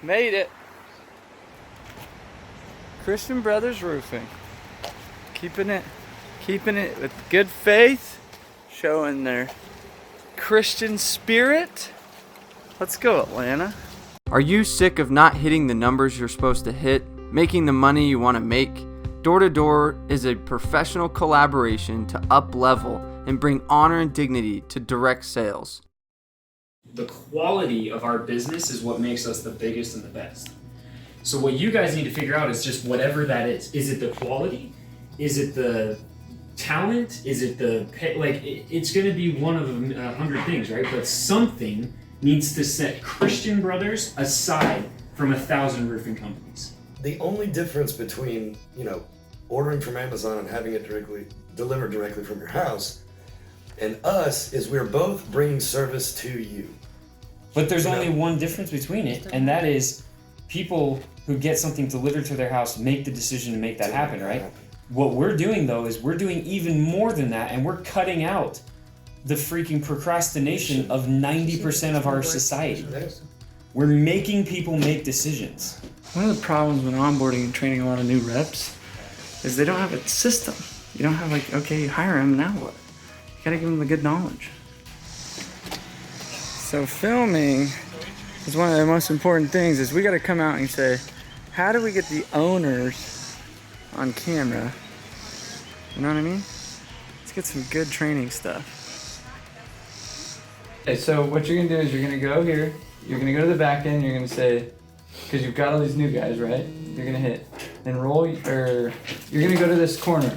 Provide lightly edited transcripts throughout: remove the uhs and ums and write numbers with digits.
Made it. Christian Brothers Roofing. Keeping it with good faith, showing their Christian spirit. Let's go, Atlanta. Are you sick of not hitting the numbers you're supposed to hit, making the money you want to make? Door to Door is a professional collaboration to up-level and bring honor and dignity to direct sales. The quality of our business is what makes us the biggest and the best. So what you guys need to figure out is just whatever that is. Is it the quality? Is it the talent? Is it the pay? Like, it's going to be one of 100 things, right? But something needs to set Christian Brothers aside from 1,000 roofing companies. The only difference between, ordering from Amazon and having it delivered directly from your house and us is we're both bringing service to you. But there's only one difference between it, and that is people who get something delivered to their house make the decision to make that happen, right? What we're doing, though, is we're doing even more than that, and we're cutting out the freaking procrastination of 90% of our society. We're making people make decisions. One of the problems when onboarding and training a lot of new reps is they don't have a system. You don't have okay, you hire them, now what? You gotta give them the good knowledge. So filming is one of the most important things is we gotta come out and say, how do we get the owners on camera? You know what I mean? Let's get some good training stuff. Okay, so what you're gonna do is you're gonna go here, you're gonna go to the back end, you're gonna say, because you've got all these new guys, right? You're gonna hit enroll, or you're gonna go to this corner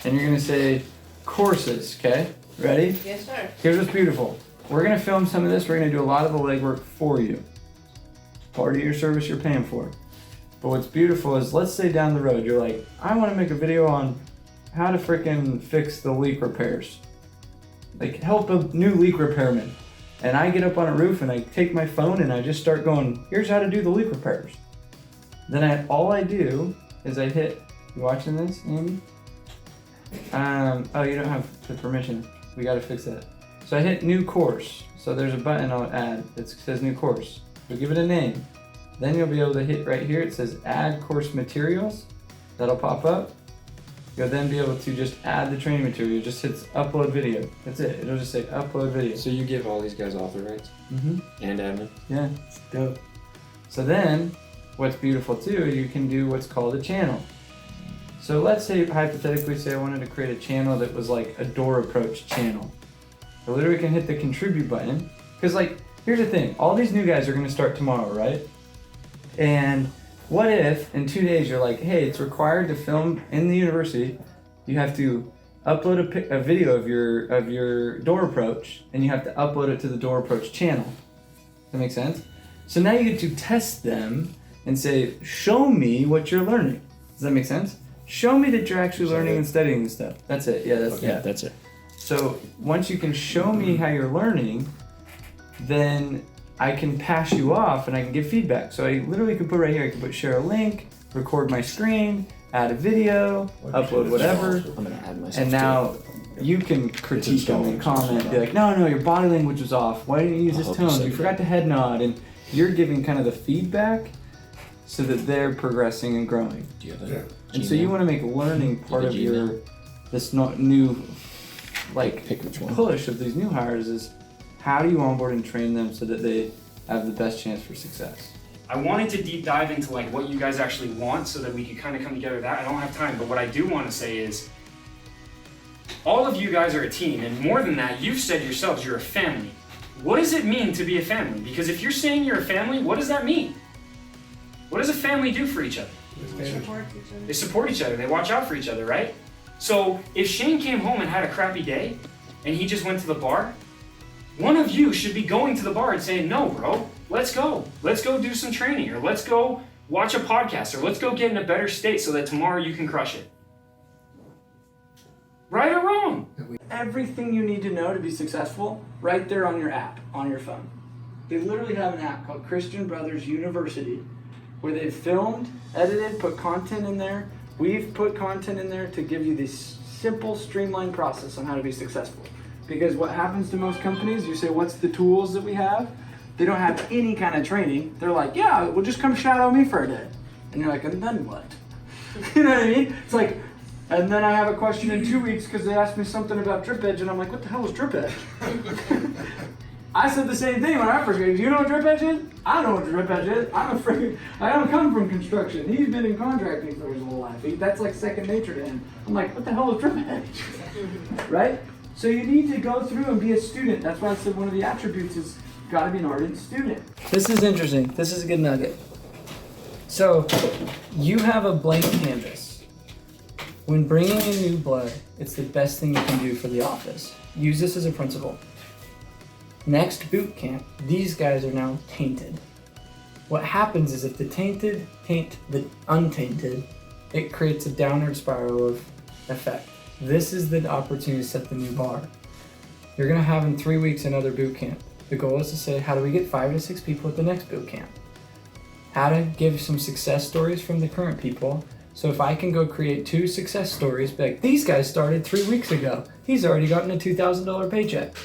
and you're gonna say courses, okay? Ready? Yes, sir. Here's what's beautiful. We're gonna film some of this, we're gonna do a lot of the legwork for you. Part of your service you're paying for. But what's beautiful is, let's say down the road, you're like, I wanna make a video on how to frickin' fix the leak repairs. Like, help a new leak repairman. And I get up on a roof and I take my phone and I just start going, here's how to do the leak repairs. Then all I do is I hit, you watching this, Andy? Oh, you don't have the permission. We gotta fix that. So I hit new course. So there's a button I'll add that says new course. We'll give it a name. Then you'll be able to hit right here, it says add course materials. That'll pop up. You'll then be able to just add the training material. It just hits upload video. That's it. It'll just say upload video. So you give all these guys author rights? Mm-hmm. And admin? Yeah, it's dope. So then, what's beautiful too, you can do what's called a channel. So let's say, hypothetically, say I wanted to create a channel that was like a door approach channel. I literally can hit the contribute button. Because here's the thing, all these new guys are gonna start tomorrow, right? And what if in 2 days you're like, hey, it's required to film in the university, you have to upload a video of your door approach, and you have to upload it to the door approach channel. Does that make sense? So now you get to test them and say, show me what you're learning. Does that make sense? Show me that you're actually learning and studying this stuff. That's it. Yeah, that's it. So once you can show me how you're learning, then I can pass you off and I can give feedback. So I literally could put right here, I could put share a link, record my screen, add a video, upload whatever. I'm gonna add myself. And now you can critique them and comment, be like, no, your body language was off. Why didn't you use this tone? You forgot to head nod. And you're giving kind of the feedback so that they're progressing and growing. Do you have that? And so you want to make learning part of this new Pick which one. push of these new hires is, how do you onboard and train them so that they have the best chance for success? I wanted to deep dive into what you guys actually want so that we could kind of come together with that. I don't have time, but what I do want to say is all of you guys are a team, and more than that, you've said yourselves you're a family. What does it mean to be a family? Because if you're saying you're a family, what does that mean? What does a family do for each other? They support each other. They watch out for each other, right? So if Shane came home and had a crappy day and he just went to the bar, one of you should be going to the bar and saying, no, bro, let's go. Let's go do some training, or let's go watch a podcast, or let's go get in a better state so that tomorrow you can crush it. Right or wrong? Everything you need to know to be successful, right there on your app, on your phone. They literally have an app called Christian Brothers University where they've filmed, edited, put content in there. We've put content in there to give you this simple, streamlined process on how to be successful. Because what happens to most companies, you say, what's the tools that we have? They don't have any kind of training. They're like, yeah, well, just come shadow me for a day. And you're like, and then what? You know what I mean? It's like, and then I have a question in 2 weeks because they asked me something about drip edge, and I'm like, what the hell is drip edge? I said the same thing when I first came. Do you know what drip edge is? I know what drip edge is. I don't come from construction. He's been in contracting for his whole life. That's like second nature to him. I'm like, what the hell is drip edge? Right? So you need to go through and be a student. That's why I said one of the attributes is got to be an ardent student. This is interesting. This is a good nugget. So you have a blank canvas. When bringing in new blood, it's the best thing you can do for the office. Use this as a principle. Next boot camp, these guys are now tainted. What happens is if the tainted taint the untainted, it creates a downward spiral of effect. This is the opportunity to set the new bar. You're gonna have in 3 weeks another boot camp. The goal is to say, how do we get 5 to 6 people at the next boot camp? How to give some success stories from the current people. So if I can go create 2 success stories, be like, these guys started 3 weeks ago. He's already gotten a $2,000 paycheck.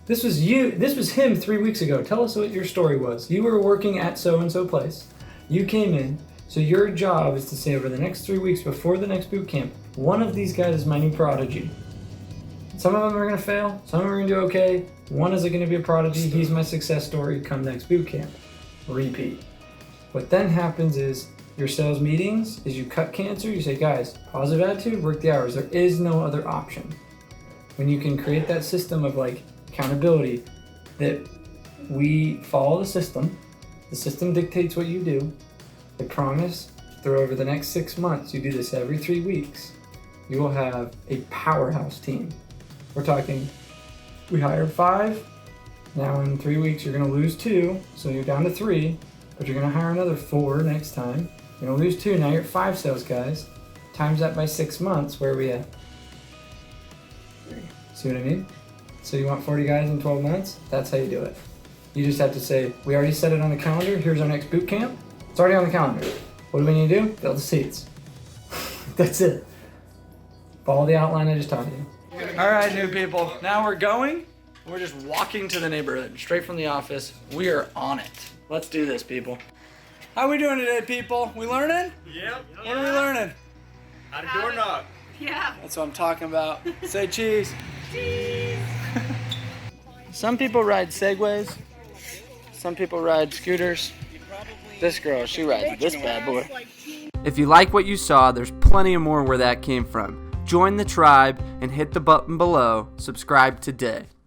This was him 3 weeks ago. Tell us what your story was. You were working at so-and-so place. You came in. So your job is to say over the next 3 weeks before the next boot camp, one of these guys is my new prodigy. Some of them are gonna fail, some of them are gonna do okay. One is gonna be a prodigy, he's my success story, come next boot camp. Repeat. What then happens is your sales meetings, is you cut cancer, you say, guys, positive attitude, work the hours. There is no other option. When you can create that system of like accountability, that we follow the system dictates what you do. I promise, through over the next 6 months, you do this every 3 weeks, you will have a powerhouse team. We're talking, we hired 5, now in 3 weeks you're gonna lose 2, so you're down to 3, but you're gonna hire another 4 next time. You're gonna lose 2, now you're at 5 sales guys. Times that by 6 months, where are we at? 3. See what I mean? So you want 40 guys in 12 months? That's how you do it. You just have to say, we already set it on the calendar, here's our next boot camp. It's already on the calendar. What do we need to do? Build the seats. That's it. Follow the outline I just taught you. All right, new people. Now we're going. We're just walking to the neighborhood, straight from the office. We are on it. Let's do this, people. How we doing today, people? We learning? Yep. What are we learning? How to door knock. Yeah. That's what I'm talking about. Say cheese. Cheese. Some people ride Segways. Some people ride scooters. This girl, she rides this bad boy. If you like what you saw, there's plenty more where that came from. Join the tribe and hit the button below. Subscribe today.